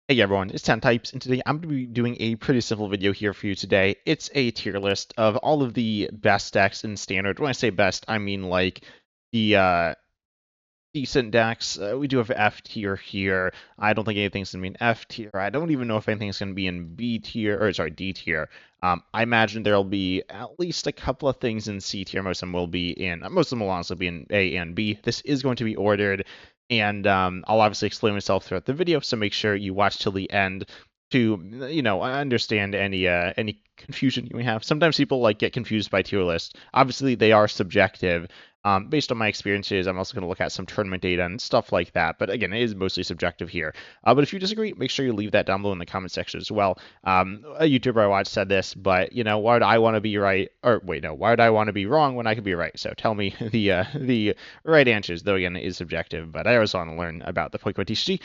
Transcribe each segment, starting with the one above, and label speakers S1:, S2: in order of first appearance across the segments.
S1: Hey everyone, it's 10 Types, and today I'm going to be doing a pretty simple video here for you today. It's a tier list of all of the best decks in Standard. When I say best, I mean like the decent decks. We do have F tier here. I don't think anything's going to be in F tier. I don't even know if anything's going to be in B tier, or sorry, D tier. I imagine there'll be at least a couple of things in C tier. Most of them will be in, most of them will honestly be in A and B. This is going to be ordered, and I'll obviously explain myself throughout the video, so make sure you watch till the end to, understand any confusion you may have. Sometimes people like get confused by tier lists. Obviously, they are subjective. Based on my experiences, I'm also going to look at some tournament data and stuff like that. But again, it is mostly subjective here. But if you disagree, make sure you leave that down below in the comment section as well. A YouTuber I watched said this, but why would I want to be right? Or wait, no, why would I want to be wrong when I could be right? So tell me the right answers. Though again, it is subjective. But I always want to learn about the Pokemon TCG.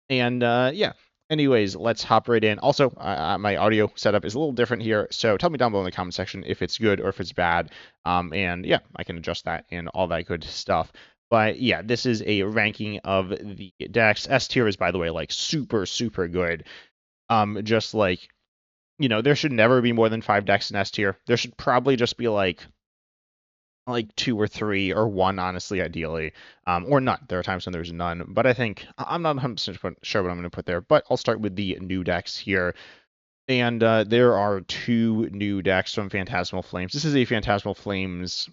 S1: And yeah. Anyways, let's hop right in. Also, my audio setup is a little different here, so tell me down below in the comment section if it's good or if it's bad. And yeah, I can adjust that and all that good stuff. But yeah, this is a ranking of the decks. S tier is, by the way, like super, super good. Just like, there should never be more than 5 decks in S tier. There should probably just be like 2 or 3 or 1, honestly, ideally, or none. There are times when there's none, but I think I'm not 100% sure what I'm going to put there. But I'll start with the new decks here. And there are 2 new decks from Phantasmal Flames. This is a Phantasmal Flames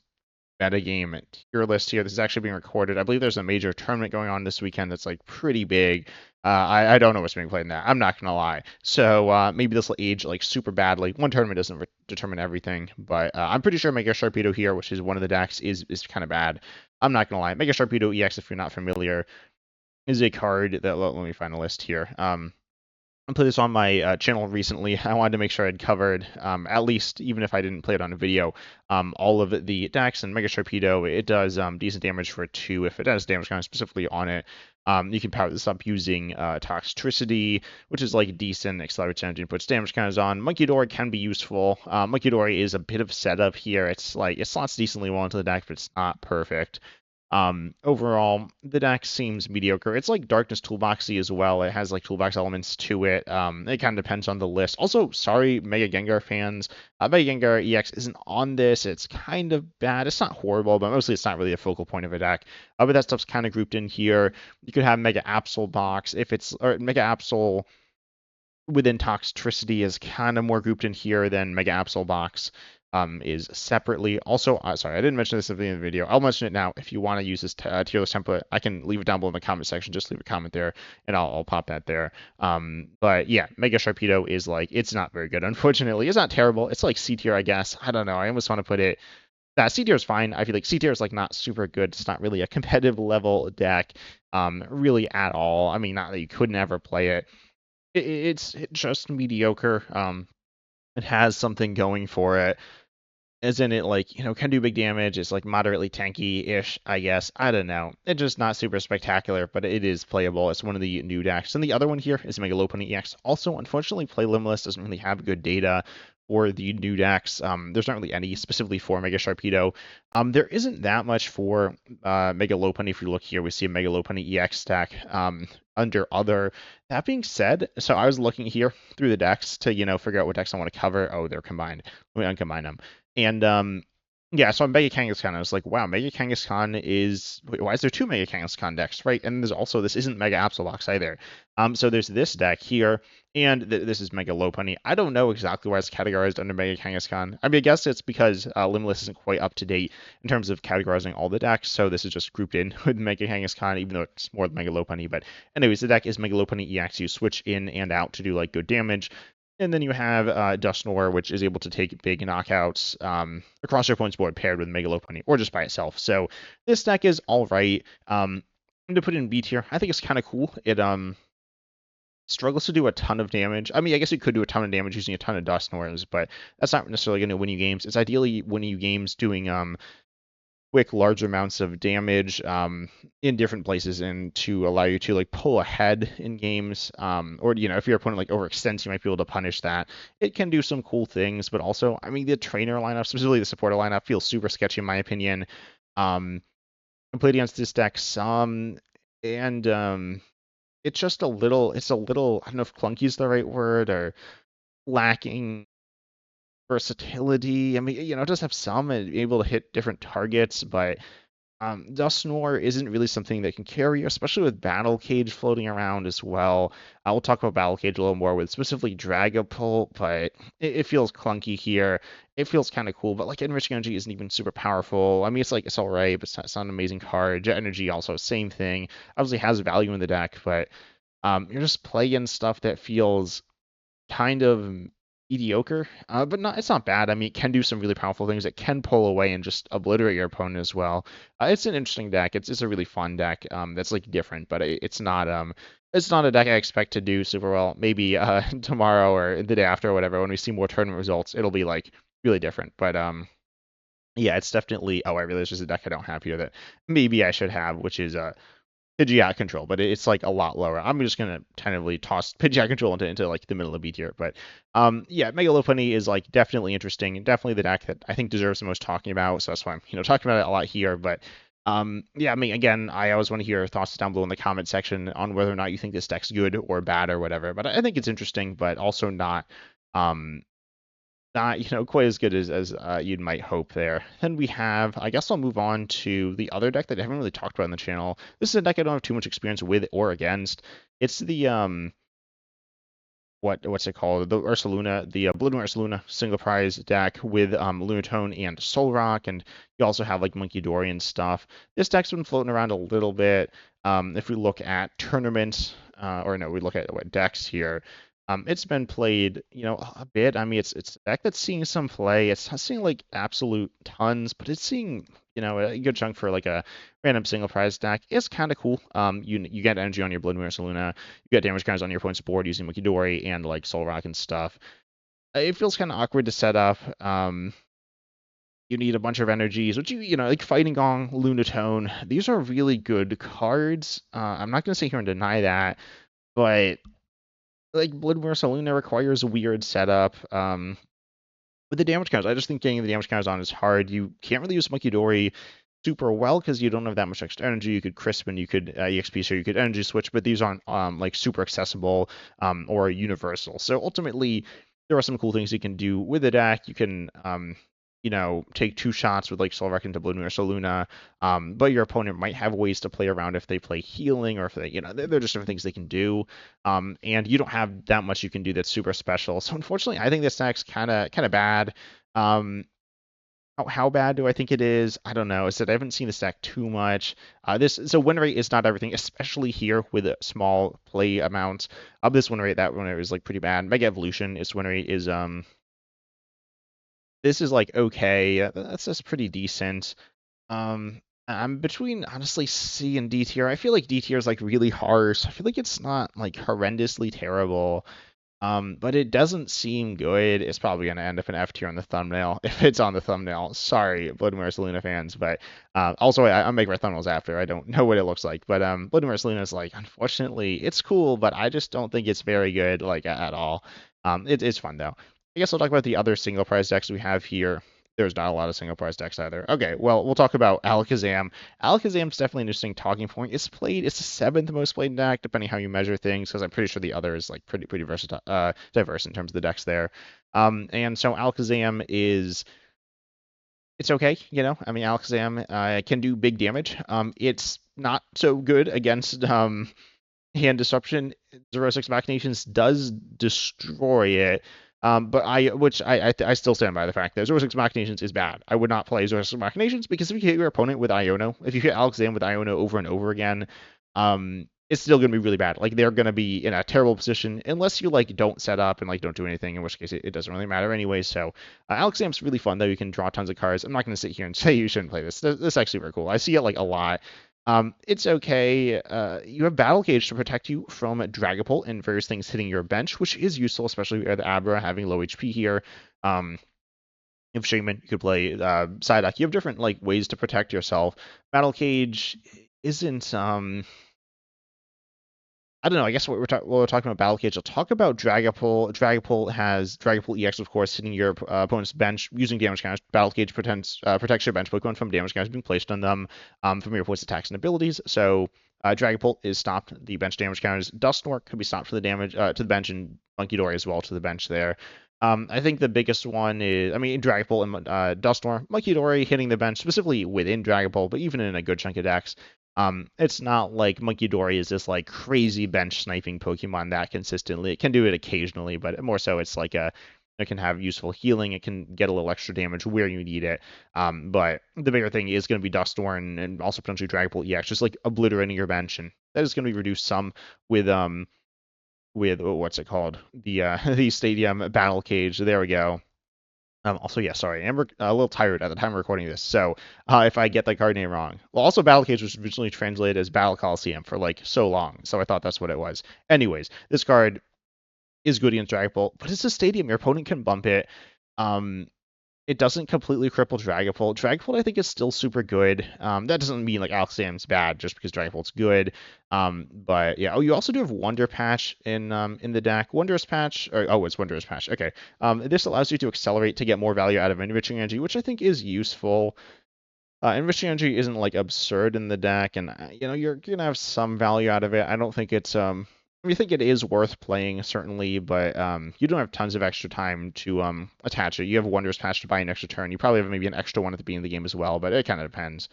S1: metagame tier list here. This is actually being recorded. I believe there's a major tournament going on this weekend that's like pretty big. I don't know what's being played in that. I'm not gonna lie. So maybe this will age like super badly. One tournament doesn't determine everything, but I'm pretty sure Mega Sharpedo here, which is one of the decks, is kind of bad. I'm not gonna lie. Mega Sharpedo EX, if you're not familiar, is a card that let me find a list here. I played this on my channel recently. I wanted to make sure I'd covered, at least, even if I didn't play it on a video, all of the decks. And Mega Sharpedo, it does decent damage for 2 if it has damage kind of specifically on it. You can power this up using Toxtricity, which is like decent. Accelerates energy and puts damage counters on. Monkey Dory can be useful. Monkey Dory is a bit of setup here. It's like, it slots decently well into the deck, but it's not perfect. Overall, the deck seems mediocre. It's like Darkness Toolboxy as well. It has like toolbox elements to it. It kind of depends on the list. Also, sorry, Mega Gengar fans. Mega Gengar EX isn't on this. It's kind of bad. It's not horrible, but mostly it's not really a focal point of a deck. But that stuff's kind of grouped in here. You could have Mega Absol Box if it's, or Mega Absol within Toxtricity is kind of more grouped in here than Mega Absol Box is separately. Also, sorry, I didn't mention this at the end of the video. I'll mention it now. If you want to use this tier list template, I can leave it down below in the comment section. Just leave a comment there, and I'll pop that there. But yeah, Mega Sharpedo is like, it's not very good, unfortunately. It's not terrible. It's like C tier, I guess. I don't know. I almost want to put it. That C tier is fine. I feel like C tier is like not super good. It's not really a competitive level deck, really at all. I mean, not that you could never play it. It's just mediocre. It has something going for it, as in it, like, can do big damage. It's like moderately tanky-ish, I guess. I don't know. It's just not super spectacular, but it is playable. It's one of the new decks. And the other one here is Mega Lopunny EX. Also, unfortunately, Play Limitless doesn't really have good data for the new decks. There's not really any specifically for Mega Sharpedo. There isn't that much for Mega Lopunny. If you look here, we see a Mega Lopunny EX deck under other. That being said, so I was looking here through the decks to, figure out what decks I want to cover. Oh, they're combined. Let me uncombine them. And yeah, so on Mega Kangaskhan, I was like, wow, Mega Kangaskhan is. Wait, why is there 2 Mega Kangaskhan decks, right? And there's also, this isn't Mega Absol Box either. So there's this deck here, and this is Mega Lopunny. I don't know exactly why it's categorized under Mega Kangaskhan. I mean, I guess it's because Limitless isn't quite up to date in terms of categorizing all the decks, so this is just grouped in with Mega Kangaskhan, even though it's more Mega Lopunny. But anyways, the deck is Mega Lopunny EX. You switch in and out to do like good damage. And then you have Dusknoir, which is able to take big knockouts across your opponent's board paired with Mega Lopunny, or just by itself. So this deck is all right. I'm going to put it in B tier. I think it's kind of cool. It struggles to do a ton of damage. I mean, I guess it could do a ton of damage using a ton of Dusknoirs, but that's not necessarily going to win you games. It's ideally winning you games doing quick, large amounts of damage in different places, and to allow you to like pull ahead in games, or if your opponent like overextends, you might be able to punish that. It can do some cool things, but also, I mean, the trainer lineup, specifically the supporter lineup, feels super sketchy in my opinion. I played against this deck some, and it's just it's a little, I don't know if clunky is the right word, or lacking versatility. I mean, it does have some able to hit different targets, but Dusknoir isn't really something that can carry, especially with Battle Cage floating around as well. I will talk about Battle Cage a little more with specifically Dragapult, but it feels clunky here. It feels kind of cool, but like Enriching Energy isn't even super powerful. I mean, it's all right, but it's not an amazing card. Jet Energy also same thing. Obviously has value in the deck, but you're just playing stuff that feels kind of mediocre, but not it's not bad. I mean, it can do some really powerful things. It can pull away and just obliterate your opponent as well. It's an interesting deck. It's a really fun deck. That's like different, but it's not a deck I expect to do super well. Maybe tomorrow or the day after or whatever, when we see more tournament results, it'll be like really different. But yeah, it's definitely. Oh, I realize there's a deck I don't have here that maybe I should have, which is Pidgeot Control, but it's like a lot lower. I'm just gonna tentatively toss Pidgeot Control into like the middle of the B tier. But yeah, Mega Lopunny is like definitely interesting, definitely the deck that I think deserves the most talking about. So that's why I'm talking about it a lot here. But yeah, I mean, again, I always want to hear your thoughts down below in the comment section on whether or not you think this deck's good or bad or whatever. But I think it's interesting, but also um not quite as good as you'd might hope there. Then we have, I guess I'll move on to the other deck that I haven't really talked about on the channel. This is a deck I don't have too much experience with or against. It's the what's it called? The Ursaluna, the Bloodmoon Ursaluna single prize deck with Lunatone and Zoroark, and you also have like Monkey Dory and stuff. This deck's been floating around a little bit. If we look at tournaments, or no, we look at what decks here. It's been played, a bit. I mean, it's a deck that's seeing some play. It's not seeing like absolute tons, but it's seeing, a good chunk for like a random single prize deck. It's kind of cool. You get energy on your Bloodmoon Ursaluna. You get damage counters on your opponent's board using Mukidori and like Zoroark and stuff. It feels kind of awkward to set up. You need a bunch of energies, which like Fighting Gong, Lunatone. These are really good cards. I'm not gonna sit here and deny that, but like Bloodmoon Ursaluna requires a weird setup. With the damage counters, I just think getting the damage counters on is hard. You can't really use Monkey Dory super well because you don't have that much extra energy. You could Crisp and you could EXP, so you could energy switch, but these aren't like super accessible or universal. So ultimately, there are some cool things you can do with the deck. You can take two shots with like Zoroark into Bloodmoon Ursaluna, but your opponent might have ways to play around if they play healing or if they, there are just different things they can do, and you don't have that much you can do that's super special. So unfortunately, I think this deck's kind of bad. How bad do I think it is? I don't know. I said I haven't seen this deck too much. So win rate is not everything, especially here with a small play amounts. This win rate, that win rate is like pretty bad. Mega Evolution, its win rate is this is like okay. That's just pretty decent. I'm between honestly C and D tier. I feel like D tier is like really harsh. I feel like it's not like horrendously terrible. But it doesn't seem good. It's probably gonna end up in F tier on the thumbnail if it's on the thumbnail. Sorry, Bloodmoon Ursaluna fans, but also I'm making my thumbnails after. I don't know what it looks like, but Bloodmoon Ursaluna is like unfortunately it's cool, but I just don't think it's very good like at all. It's fun though. I guess I'll talk about the other single prize decks we have here. There's not a lot of single prize decks either. Okay, well, we'll talk about Alakazam. Alakazam's definitely an interesting talking point. It's the seventh most played deck, depending how you measure things, because I'm pretty sure the other is like pretty versatile, diverse in terms of the decks there. And so Alakazam it's okay, I mean, Alakazam can do big damage. It's not so good against Hand Disruption. 0-6 Machinations does destroy it. But I still stand by the fact that 0-6 Machinations is bad. I would not play 0-6 Machinations because if you hit your opponent with Iono, if you hit Alakazam with Iono over and over again, it's still going to be really bad. Like, they're going to be in a terrible position unless you, like, don't set up and, like, don't do anything, in which case it doesn't really matter anyway. So, Alakazam's really fun, though. You can draw tons of cards. I'm not going to sit here and say you shouldn't play this. This is super cool. I see it, like, a lot. It's okay. You have Battle Cage to protect you from Dragapult and various things hitting your bench, which is useful, especially with the Abra having low HP here. If Shaman, you could play Psyduck. You have different like ways to protect yourself. Battle Cage isn't I don't know. I guess what we're talking about Battle Cage. I'll talk about Dragapult. Dragapult has Dragapult EX, of course, hitting your opponent's bench using damage counters. Battle Cage protects your bench Pokemon from damage counters being placed on them from your opponent's attacks and abilities. So Dragapult is stopped the bench damage counters. Dusknoir could be stopped for the damage to the bench, and Munkidori as well to the bench there. I think the biggest one is, I mean, Dragapult and Dusknoir. Munkidori hitting the bench, specifically within Dragapult, but even in a good chunk of decks. It's not like Munkidori is this like crazy bench sniping Pokemon that consistently. It can do it occasionally, but more so it's like it can have useful healing. It can get a little extra damage where you need it. But the bigger thing is going to be Dusknoir and also potentially Dragapult EX, just like obliterating your bench, and that is going to be reduced some with what's it called, the Stadium Battle Cage. There we go. Also, yeah, sorry, I'm a little tired at the time of recording this, so if I get the card name wrong. Well, also, Battle Cage was originally translated as Battle Coliseum for like so long, so I thought that's what it was. Anyways, this card is good against Dragapult, but it's a Stadium. Your opponent can bump it. It doesn't completely cripple Dragapult. Dragapult, I think, is still super good. That doesn't mean like Alakazam's bad just because Dragapult's good. But yeah. Oh, you also do have Wonder Patch in the deck. Wondrous Patch, or it's Wondrous Patch. Okay. This allows you to accelerate to get more value out of Enriching Energy, which I think is useful. Enriching Energy isn't like absurd in the deck, and you're gonna have some value out of it. I don't think it's I think it is worth playing, certainly, but you don't have tons of extra time to attach it. You have Wondrous Patch to buy an extra turn. You probably have maybe an extra one at the beginning of the game as well, but it kind of depends.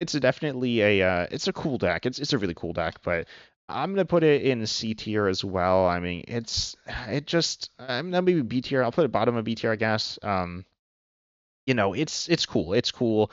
S1: It's definitely it's a cool deck. It's a really cool deck, but I'm gonna put it in C tier as well. I mean, I'm gonna maybe B tier. I'll put it bottom of B tier, I guess. It's cool. It's cool.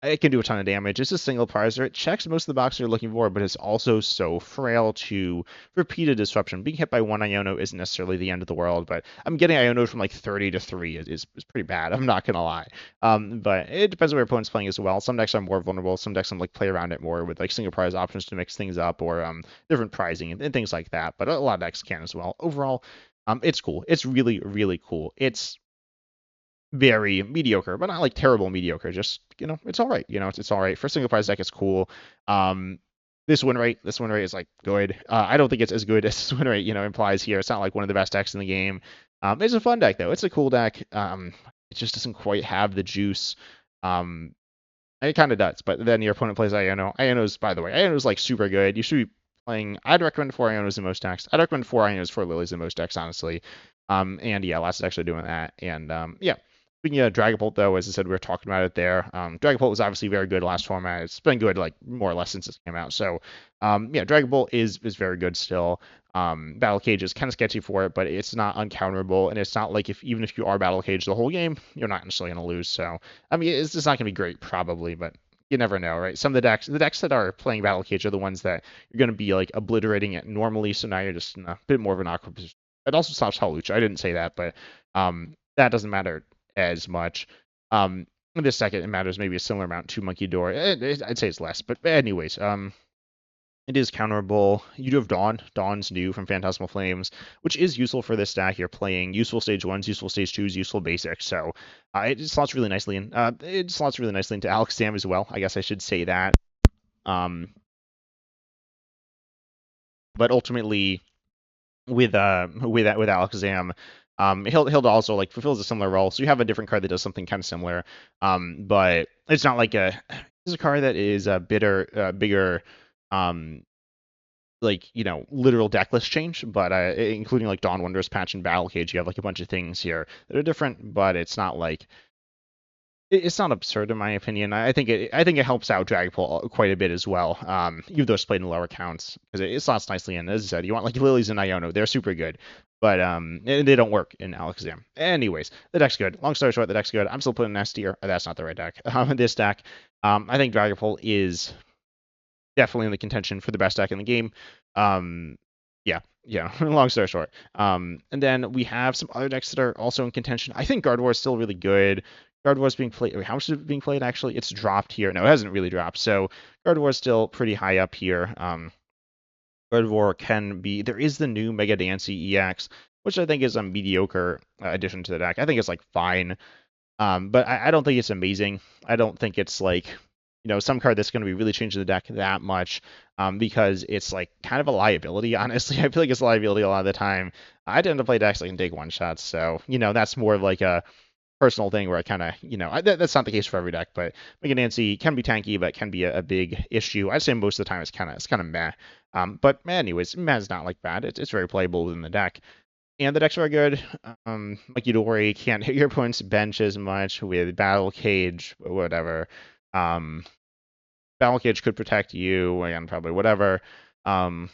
S1: It can do a ton of damage. It's a single parser. It checks most of the boxes you're looking for, but it's also so frail to repeated disruption. Being hit by one Iono isn't necessarily the end of the world, but I'm getting Iono from like 30 to 3 is pretty bad. I'm not going to lie. But it depends on where your opponent's playing as well. Some decks are more vulnerable. Some decks I'm like play around it more with like single prize options to mix things up, or different pricing and things like that. But a lot of decks can as well. Overall, it's cool. It's really, really cool. It's very mediocre, but not like terrible mediocre. Just it's all right. It's all right for a single prize deck. It's cool. This win rate is like good. I don't think it's as good as this win rate implies here. It's not like one of the best decks in the game. It's a fun deck though. It's a cool deck. It just doesn't quite have the juice. It kind of does, but then your opponent plays Iono. Iono's, by the way, Iono's like super good. You should be playing. I'd recommend 4 Ionos in most decks. I'd recommend 4 Ionos, 4 Lilies in most decks, honestly. And yeah, last is actually doing that. And yeah. Speaking of Dragapult, though, as I said, we were talking about it there. Dragapult was obviously very good last format. It's been good, like, more or less since it came out. So, yeah, Dragapult is very good still. Battle Cage is kind of sketchy for it, but it's not uncounterable, and it's not like even if you are Battle Cage the whole game, you're not necessarily going to lose. So, I mean, it's just not going to be great, probably, but you never know, right? Some of the decks that are playing Battle Cage are the ones that you're going to be, like, obliterating it normally, so now you're just in a bit more of an awkward position. It also stops Hawlucha. I didn't say that, but that doesn't matter as much. In this second, it matters maybe a similar amount to Munkidori. I'd say it's less, but anyways, it is counterable. You do have Dawn. Dawn's new from Phantasmal Flames, which is useful for this stack. You're playing useful stage 1s, useful stage 2s, useful basics. So it slots really nicely in. It slots really nicely into Alakazam as well. I guess I should say that. But ultimately, with Alakazam, he'll also like fulfills a similar role. So you have a different card that does something kind of similar. But it's not like it's a card that is a bigger like literal deck list change, but including like Dawn, Wondrous Patch, and Battle Cage, you have like a bunch of things here that are different, but it's not like it's not absurd in my opinion. I think it helps out Dragapult quite a bit as well, even though it's played in lower counts, because it slots nicely in. As I said, you want like Lilies and Iono, they're super good, but they don't work in Alakazam. Anyways, the deck's good. Long story short, the deck's good. I'm still putting S tier. That's not the right deck. This deck, I think Dragapult is definitely in the contention for the best deck in the game. Yeah. Long story short. And then we have some other decks that are also in contention. I think Gardevoir is still really good. Gardevoir is being played. Wait, how much is it being played actually? It's dropped here. No, it hasn't really dropped. So Gardevoir is still pretty high up here. Gardevoir can be. There is the new Mega Dancy EX, which I think is a mediocre addition to the deck. I think it's like fine. But I don't think it's amazing. I don't think it's like some card that's going to be really changing the deck that much, because it's like kind of a liability, honestly. I feel like it's a liability a lot of the time. I tend to play decks that can take one shots, so that's more of like a personal thing where I kind of, that's not the case for every deck, but Mega Nancy can be tanky, but can be a big issue. I'd say most of the time it's kind of meh. But anyways, meh's not like bad. It's very playable within the deck. And the decks are good. Like Yidori can't hit your opponent's bench as much with Battle Cage, whatever. Battle Cage could protect you, and probably whatever. And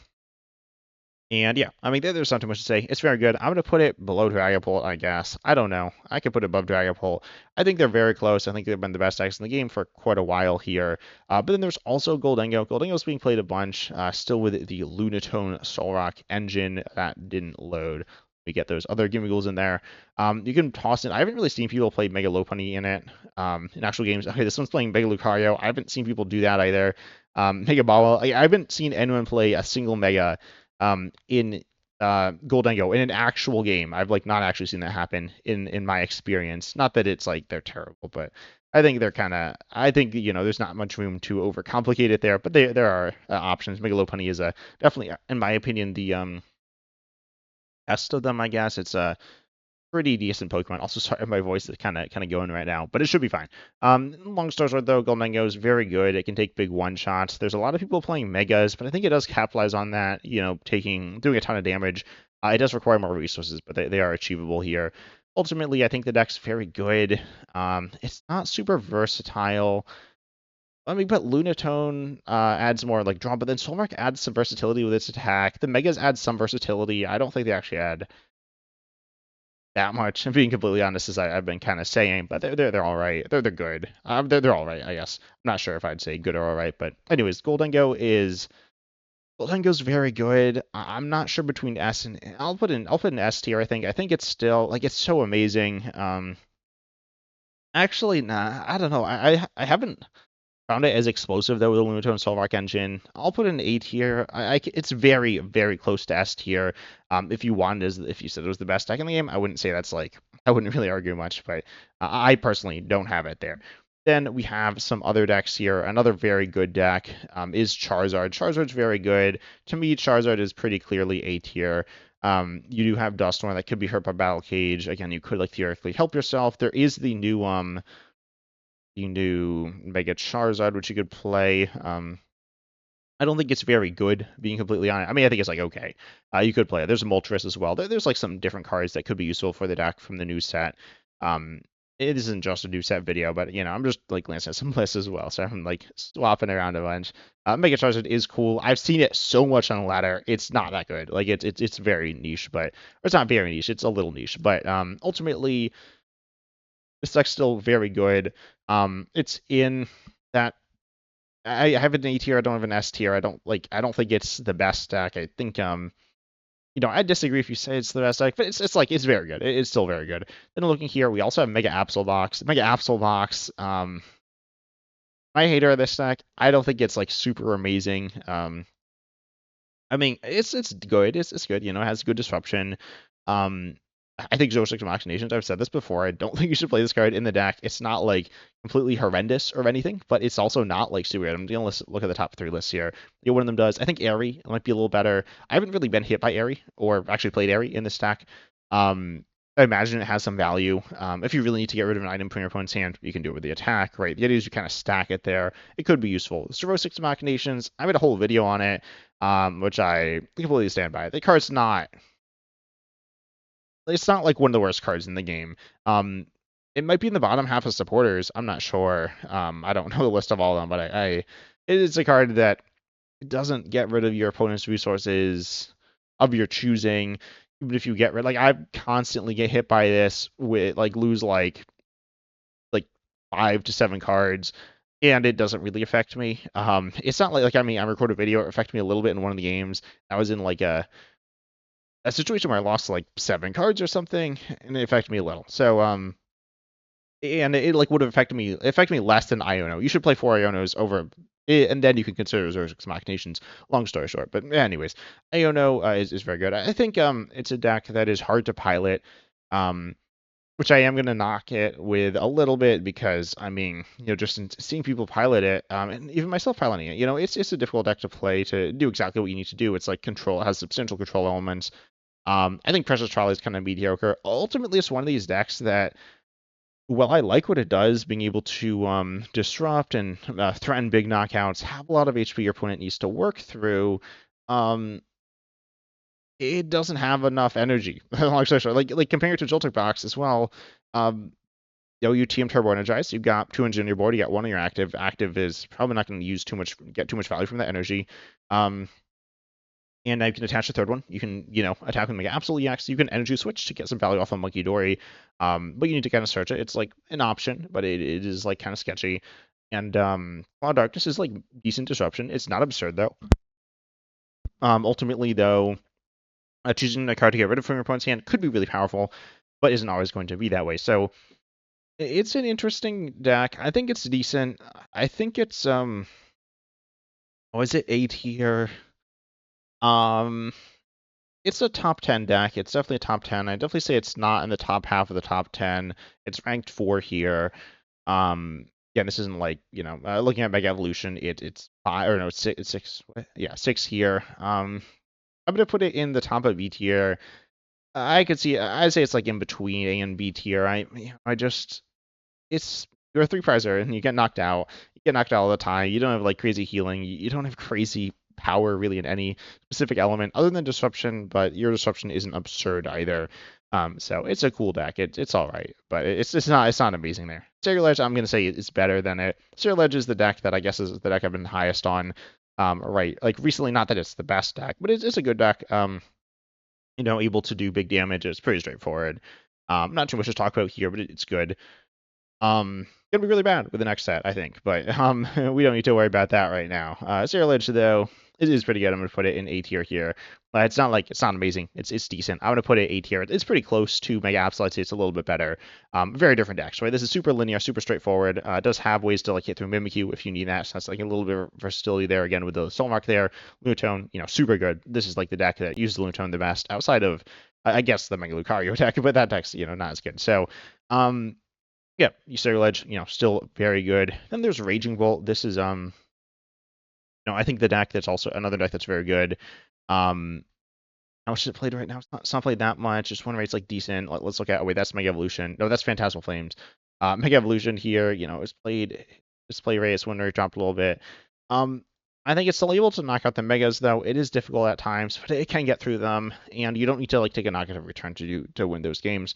S1: yeah, I mean, there's not too much to say. It's very good. I'm going to put it below Dragapult, I guess. I don't know. I could put it above Dragapult. I think they're very close. I think they've been the best decks in the game for quite a while here. But then there's also Gholdengo. Gholdengo's being played a bunch, still with the Lunatone Zoroark engine. That didn't load. We get those other Gimmigholes in there. You can toss it. I haven't really seen people play Mega Lopunny in it in actual games. Okay, this one's playing Mega Lucario. I haven't seen people do that either. Mega Bawa. I haven't seen anyone play a single Mega in Gholdengo in an actual game. I've like not actually seen that happen in my experience. Not that it's like they're terrible, but I think they're kind of. I think there's not much room to overcomplicate it there, but there are options. Mega Lopunny is definitely, in my opinion, the best of them. I guess it's a pretty decent Pokemon. Also, sorry, my voice is kind of going right now, but it should be fine. Long story short, though, Gholdengo is very good. It can take big one shots. There's a lot of people playing Megas, but I think it does capitalize on that. Doing a ton of damage. It does require more resources, but they are achievable here. Ultimately, I think the deck's very good. It's not super versatile. I mean, but Lunatone adds more like draw, but then Zoroark adds some versatility with its attack. The Megas add some versatility. I don't think they actually add that much. I'm being completely honest, as I've been kind of saying, but they're all right. They're good. They're all right, I guess. I'm not sure if I'd say good or all right, but anyways, Gholdengo's very good. I'm not sure between S and I'll put in S tier. I think it's still like it's so amazing. Actually, nah, I don't know. I haven't found it as explosive though with the Lunatone Zoroark engine. I'll put an A tier. It's very, very close to S tier. If you said it was the best deck in the game, I wouldn't say that's like I wouldn't really argue much, but I personally don't have it there. Then we have some other decks here. Another very good deck is Charizard. Charizard's very good. To me, Charizard is pretty clearly A tier. You do have Dustorn that could be hurt by Battle Cage. Again, you could like theoretically help yourself. There is the new Mega Charizard, which you could play. I don't think it's very good, being completely honest. I mean, I think it's like okay. You could play it. There's a Moltres as well. There's like some different cards that could be useful for the deck from the new set. It isn't just a new set video, but I'm just like glancing at some lists as well, so I'm like swapping around a bunch. Mega Charizard is cool. I've seen it so much on the ladder. It's not that good. Like it's very niche, or it's not very niche. It's a little niche, but ultimately this deck's still very good. It's in that I have an A tier. I don't have an S tier. I don't think it's the best deck. I think I disagree if you say it's the best deck, but it's like it's very good. It's still very good. Then looking here, we also have Mega Absol Box. Mega Absol Box. My hater of this deck. I don't think it's like super amazing. I mean, it's good. It's good. It has good disruption. I think Zoroark Machinations, I've said this before, I don't think you should play this card in the deck. It's not like completely horrendous or anything, but it's also not like super good. I'm going to look at the top 3 lists here. One of them does. I think Airy might be a little better. I haven't really been hit by Airy or actually played Airy in this deck. I imagine it has some value. If you really need to get rid of an item from your opponent's hand, you can do it with the attack, right? The idea is you kind of stack it there. It could be useful. Zoroark Machinations, I made a whole video on it, which I completely stand by. The card's not... It's not like one of the worst cards in the game. It might be in the bottom half of supporters. I'm not sure. I don't know the list of all of them, but it is a card that doesn't get rid of your opponent's resources of your choosing. Even if you get rid, I constantly get hit by this with lose like 5 to 7 cards, and it doesn't really affect me. It's not I record a video. It affected me a little bit in one of the games. I was in a situation where I lost 7 cards or something, and it affected me a little. So, and it would have affected me less than Iono. You should play 4 Ionos over, and then you can consider Zoroark Machinations. Long story short, but anyways, Iono is very good. I think it's a deck that is hard to pilot, which I am going to knock it with a little bit because just seeing people pilot it, and even myself piloting it, it's a difficult deck to play to do exactly what you need to do. It's control, it has substantial control elements. I think Precious Trolley is kind of mediocre. Ultimately, it's one of these decks that well, I like what it does, being able to disrupt and threaten big knockouts, have a lot of HP your opponent needs to work through. Um, it doesn't have enough energy. Like comparing it to Joltik Box as well. Um, you TM Turbo Energize, you've got 200 on your board, you got one on your active. Active is probably not going to get too much value from that energy. And now you can attach a third one. You can, attack with Mega Absol EX. You can energy switch to get some value off of Monkey Dory. But you need to kind of search it. It's like an option, but it is like kind of sketchy. And Claw Darkness is like decent disruption. It's not absurd though. Ultimately though, choosing a card to get rid of from your opponent's hand could be really powerful, but isn't always going to be that way. So it's an interesting deck. I think it's decent. I think it's is it A tier? It's a top 10 deck. It's definitely a top 10. I definitely say it's not in the top half of the top 10. It's ranked 4 here. Yeah, this isn't like, looking at Mega Evolution, it's 5, or no, it's 6. Yeah, 6 here. I'm going to put it in the top of B tier. I'd say it's like in between A and B tier. You're a 3-prizer and you get knocked out. You get knocked out all the time. You don't have like crazy healing. You don't have crazy power really in any specific element other than disruption, but your disruption isn't absurd either. So it's a cool deck. It's all right, but it's not amazing there. Ceruledge, I'm gonna say is better than it. Ceruledge is the deck that I guess is the deck I've been highest on. Right, like recently, not that it's the best deck, but it's a good deck. Able to do big damage. It's pretty straightforward. Not too much to talk about here, but it's good. Gonna be really bad with the next set, I think, but we don't need to worry about that right now. Ceruledge though, it is pretty good. I'm gonna put it in A tier here. It's not amazing. It's decent. I'm gonna put it A tier. It's pretty close to Mega Absol. I'd say it's a little bit better. Very different decks, right? This is super linear, super straightforward. It does have ways to like hit through Mimikyu if you need that. So that's like a little bit of versatility there again with the Soul Mark there. Lunatone, super good. This is like the deck that uses Lunatone the best outside of, I guess, the Mega Lucario deck, but that deck's not as good. So, yeah, Ceruledge, still very good. Then there's Raging Bolt. This is I think the deck that's also another deck that's very good. How much is it played right now? It's not played that much. Just one rate's like decent. Let's look at. Oh wait, that's Mega Evolution. No, that's Phantasmal Flames. Mega Evolution here, it's played. Its play rate, its win rate dropped a little bit. I think it's still able to knock out the Megas though. It is difficult at times, but it can get through them, and you don't need to like take a knockout of return to win those games.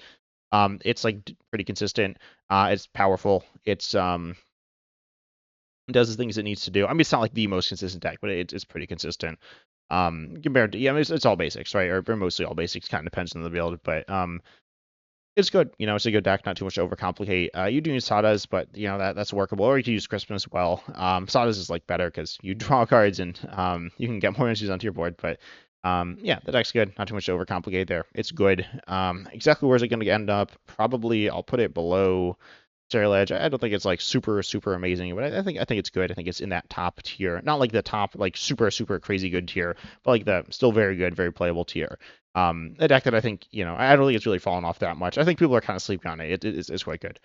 S1: It's like pretty consistent. It's powerful. It does the things it needs to do. I mean, it's not like the most consistent deck, but it's pretty consistent. Compared to it's all basics, right? Or mostly all basics. Kind of depends on the build, but it's good. It's a good deck. Not too much to overcomplicate. You do use Sadas, but that's workable. Or you can use Crispin as well. Sadas is like better because you draw cards and you can get more energies onto your board, but. Yeah, the deck's good. Not too much to overcomplicate there. It's good. Exactly where's it going to end up? Probably I'll put it below Ceruledge. I don't think it's like super amazing, but I think it's good. I think it's in that top tier. Not like the top like super crazy good tier, but like the still very good, very playable tier. A deck that I think I don't think it's really fallen off that much. I think people are kind of sleeping on it. It's quite good.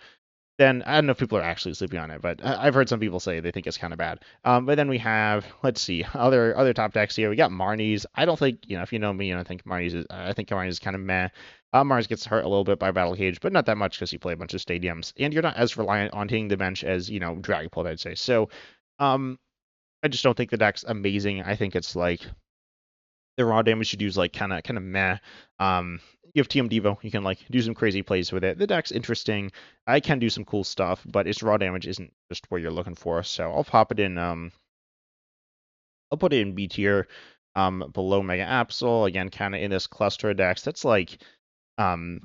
S1: Then I don't know if people are actually sleeping on it, but I've heard some people say they think it's kind of bad. But then we have, let's see, other top decks here. We got Marnie's. I don't think if you know me, I think Marnie's is kind of meh. Mars gets hurt a little bit by Battle Cage, but not that much because you play a bunch of stadiums, and you're not as reliant on hitting the bench as Dragapult, I'd say. So, I just don't think the deck's amazing. I think it's like the raw damage you do is like kind of meh. You have TM Devo, you can like do some crazy plays with it. The deck's interesting. I can do some cool stuff, but its raw damage isn't just what you're looking for. So I'll pop it in. I'll put it in B tier, below Mega Absol. Again, kind of in this cluster of decks. That's like, good.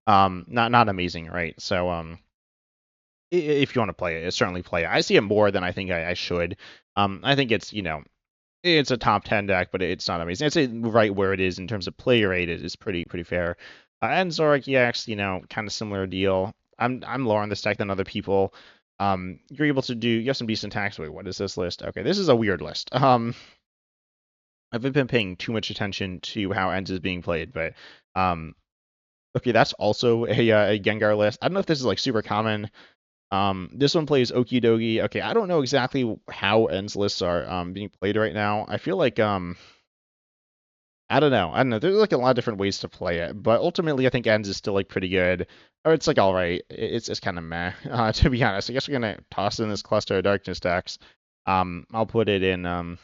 S1: Not amazing, right? So if you want to play it, certainly play it. I see it more than I think I should. I think it's it's a top 10 deck, but it's not amazing. I'd say right where it is in terms of play rate is pretty fair. And Zoroark EX, kind of similar deal. I'm lower on this deck than other people. You have some decent attacks. Wait, what is this list? Okay, this is a weird list. I haven't been paying too much attention to how Ends is being played, but okay, that's also a Gengar list. I don't know if this is like super common. This one plays Okidogi. Okay, I don't know exactly how Ends lists are being played right now. I feel like I don't know. I don't know. There's like a lot of different ways to play it, but ultimately I think ends is still like pretty good, or it's like all right. It's kind of meh, to be honest. I guess we're gonna toss in this cluster of darkness decks. I'll put it in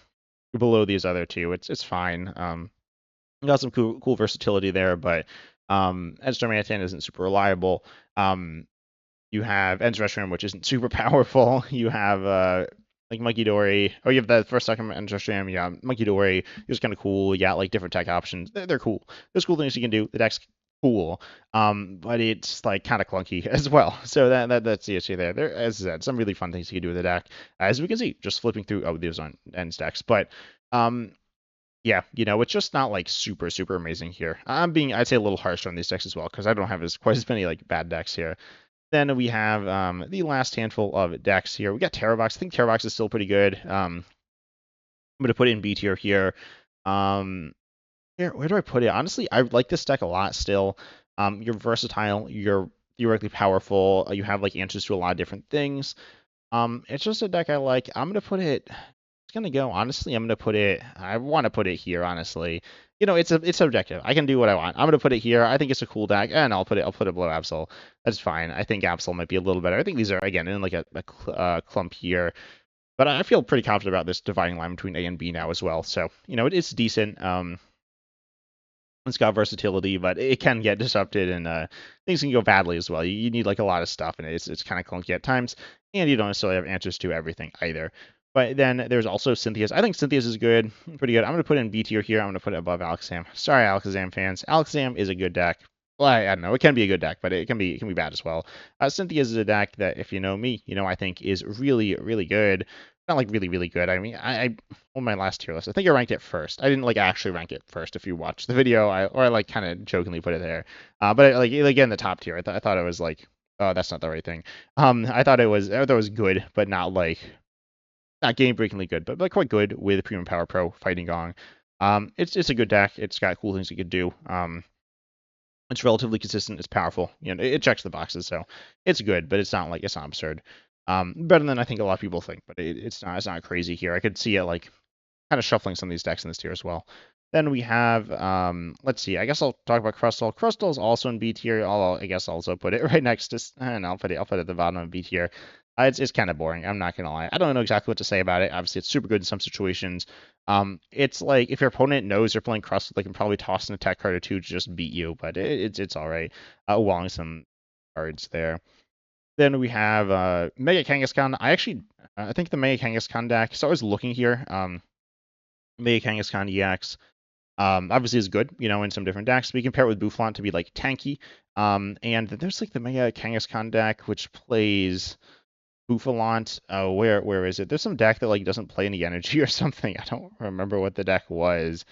S1: below these other two. It's fine. Got some cool versatility there, but Edge isn't super reliable. You have Ends Restroom, which isn't super powerful. You have like Monkey Dory. Oh, you have the first second Ends Restroom. Yeah, Monkey Dory. It's kind of cool. You got like different tech options. They're cool. There's cool things you can do. The deck's cool. But it's like kind of clunky as well. So that's the issue there. There, as I said, some really fun things you can do with the deck. As we can see, just flipping through. Oh, these aren't Ends decks, but yeah, it's just not like super amazing here. I'd say a little harsh on these decks as well because I don't have quite as many like bad decks here. Then we have the last handful of decks here. We got Tera Box. I think Tera Box is still pretty good. I'm gonna put it in B tier here. Where do I put it? Honestly, I like this deck a lot still. You're versatile. You're theoretically powerful. You have like answers to a lot of different things. It's just a deck I like. I'm gonna put it. It's gonna go. Honestly, I'm gonna put it. I want to put it here. Honestly, it's subjective. I can do what I want. I'm gonna put it here. I think it's a cool deck, and I'll put it below Absol. That's fine. I think Absol might be a little better. I think these are again in like a clump here, but I feel pretty confident about this dividing line between A and B now as well. So it's decent. It's got versatility, but it can get disrupted and things can go badly as well. You need like a lot of stuff, and it's kind of clunky at times, and you don't necessarily have answers to everything either. But then there's also Cynthia's. I think Cynthia's is good, pretty good. I'm gonna put it in B tier here. I'm gonna put it above Alakazam. Sorry, Alakazam fans. Alakazam is a good deck. Well, I don't know. It can be a good deck, but it can be bad as well. Cynthia's is a deck that, if you know me, I think is really good. Not like really good. I mean, I on my last tier list, I think I ranked it first. I didn't like actually rank it first. If you watch the video, I like kind of jokingly put it there. But like again, the top tier. I thought it was like, oh, that's not the right thing. I thought it was good, but not like not game breakingly good, but quite good with Premium Power Pro Fighting Gong. It's a good deck. It's got cool things you could do. It's relatively consistent. It's powerful. It checks the boxes, so it's good, but it's not absurd. Better than I think a lot of people think, but it's not crazy here. I could see it like kind of shuffling some of these decks in this tier as well. Then we have, let's see, I guess I'll talk about Crustle. Crustle is also in B tier. I guess also put it right next to, and I'll put it at the bottom of B tier. It's kind of boring. I'm not gonna lie. I don't know exactly what to say about it. Obviously, it's super good in some situations. It's like if your opponent knows you're playing Crustle, they can probably toss an attack card or two to just beat you, but it's all right. Along some cards there. Then we have Mega Kangaskhan. I think the Mega Kangaskhan deck. So I was looking here. Mega Kangaskhan EX. Obviously is good, in some different decks. We compare it with Boufflant to be like tanky. And there's like the Mega Kangaskhan deck which plays Boufflant. Oh, where is it? There's some deck that like doesn't play any energy or something. I don't remember what the deck was.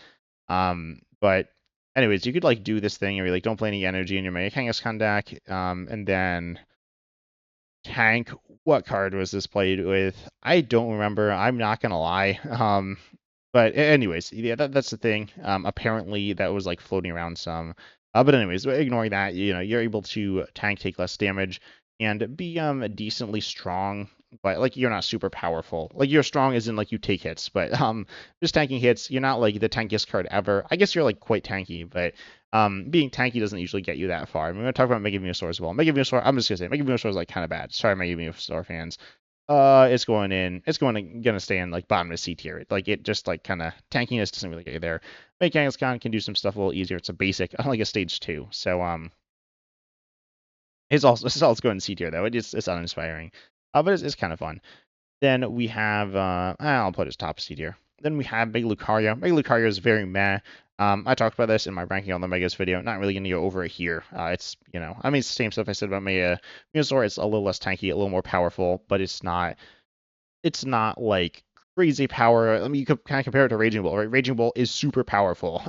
S1: But anyways, you could like do this thing where you like don't play any energy in your Mega Kangaskhan deck. And then tank. What card was this played with? I don't remember. I'm not gonna lie. But anyways, yeah, that's the thing. Apparently that was like floating around some. But anyways, ignoring that, you're able to tank, take less damage, and be decently strong. But like you're not super powerful. Like you're strong as in like you take hits, but just tanking hits. You're not like the tankiest card ever. I guess you're like quite tanky, but being tanky doesn't usually get you that far. I'm gonna talk about Mega Venusaur as well. Mega Venusaur, I'm just gonna say Mega Venusaur is like kind of bad. Sorry, Mega Venusaur fans. It's gonna stay in like bottom of C tier. Like it just like kind of tankiness doesn't really get you there. Mega Kangaskhan can do some stuff a little easier. It's a basic, like a stage 2. So it's also going in C tier though. It's uninspiring. But it's kind of fun. Then we have I'll put it top C tier. Then we have Mega Lucario. Mega Lucario is very meh. I talked about this in my ranking on the Megas video. Not really gonna go over it here. It's I mean it's the same stuff I said about Mega Venusaur. It's a little less tanky, a little more powerful, but it's not like crazy power. I mean, you could kind of compare it to Raging Bull, right? Raging Bull is super powerful,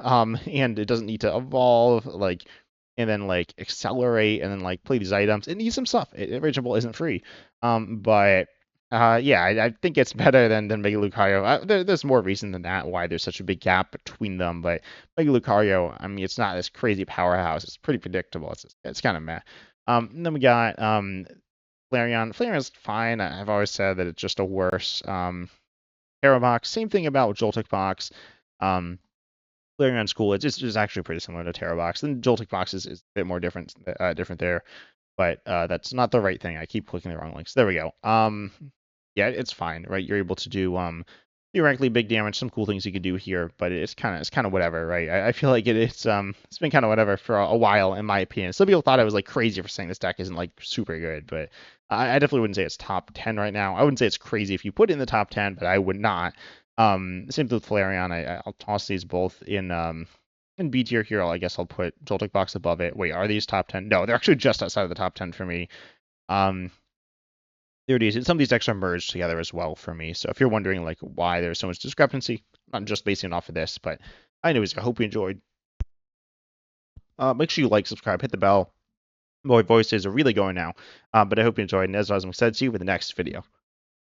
S1: and it doesn't need to evolve, like, and then like accelerate, and then like play these items. It needs some stuff. Raging Bull isn't free, but yeah, I think it's better than Mega Lucario. There's more reason than that why there's such a big gap between them, but Mega Lucario, I mean, it's not this crazy powerhouse. It's pretty predictable. It's kind of meh. And then we got Flareon. Flareon's fine. I've always said that it's just a worse Tera Box. Same thing about Joltik Box. Flareon's cool. It's just actually pretty similar to Tera Box. Then Joltik Box is a bit more different there, but that's not the right thing. I keep clicking the wrong links. There we go. Yeah, it's fine, right? You're able to do theoretically big damage, some cool things you can do here, but it's kind of whatever, right? I feel like it's been kind of whatever for a while, in my opinion. Some people thought I was like crazy for saying this deck isn't like super good, but I definitely wouldn't say it's top 10 right now. I wouldn't say it's crazy if you put it in the top 10, but I would not. Same with Flareon. I'll toss these both in B tier here. I guess I'll put Joltik Box above it. Wait, are these top 10? No, they're actually just outside of the top 10 for me. There it is. Some of these decks are merged together as well for me. So if you're wondering like why there's so much discrepancy, I'm not just basing it off of this, but anyways, I hope you enjoyed. Make sure you like, subscribe, hit the bell. My voices are really going now, but I hope you enjoyed. And as I said, see you in the next video.